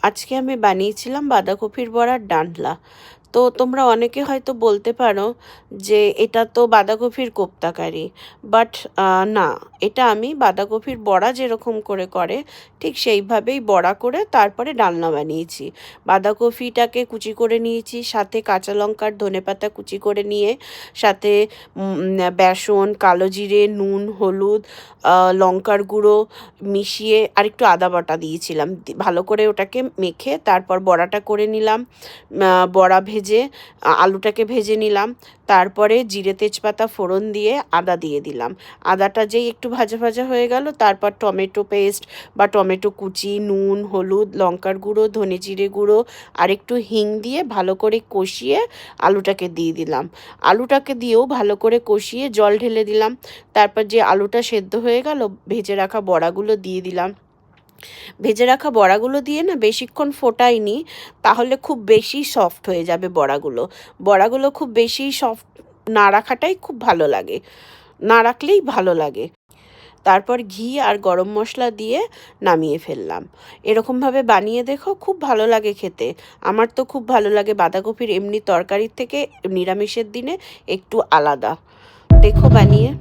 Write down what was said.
আজকে আমি বানিয়েছিলাম বাঁধাকপির বড়ার ডালনা। তো তোমরা অনেকে হয়তো বলতে পারো যে এটা তো বাঁধাকপির কোপ্তাকারি, বাট না, এটা আমি বাঁধাকপির বড়া যেরকম করে করে ঠিক সেইভাবেই বড়া করে তারপরে ডালনা বানিয়েছি। বাঁধাকপিটাকে কুচি করে নিয়েছি, সাথে কাঁচা লঙ্কার ধনেপাতা কুচি করে নিয়ে, সাথে বেসন, কালো জিরে, নুন, হলুদ, লঙ্কার গুঁড়ো মিশিয়ে আর একটু আদা বাটা দিয়েছিলাম। ভালো করে ওটাকে মেখে তারপর বড়াটা করে নিলাম। বড়া ভেজে আলুটাকে ভেজে নিলাম। তারপরে জিরে তেজপাতা ফোড়ন দিয়ে আদা দিয়ে দিলাম। আদাটা যেই একটু ভাজা ভাজা হয়ে গেল, তারপর টমেটো পেস্ট বা টমেটো কুচি, নুন, হলুদ, লঙ্কার গুঁড়ো, ধনে জিরে গুঁড়ো আর একটু হিং দিয়ে ভালো করে কষিয়ে আলুটাকে দিয়ে দিলাম। আলুটাকে দিয়েও ভালো করে কষিয়ে জল ঢেলে দিলাম। তারপর যে আলুটা সেদ্ধ হয়ে গেল, ভেজে রাখা বড়াগুলো দিয়ে দিলাম। ভেজে রাখা বড়াগুলো দিয়ে না বেশিক্ষণ ফোটাইনি, তাহলে খুব বেশি সফট হয়ে যাবে বড়াগুলো। বড়াগুলো খুব বেশি সফট না রাখাটাই খুব ভালো লাগে, না রাখলেই ভালো লাগে। তারপর ঘি আর গরম মশলা দিয়ে নামিয়ে ফেললাম। এরকমভাবে বানিয়ে দেখো, খুব ভালো লাগে খেতে। আমার তো খুব ভালো লাগে। বাঁধাকপির এমনি তরকারির থেকে নিরামিষের দিনে একটু আলাদা। দেখো বানিয়ে।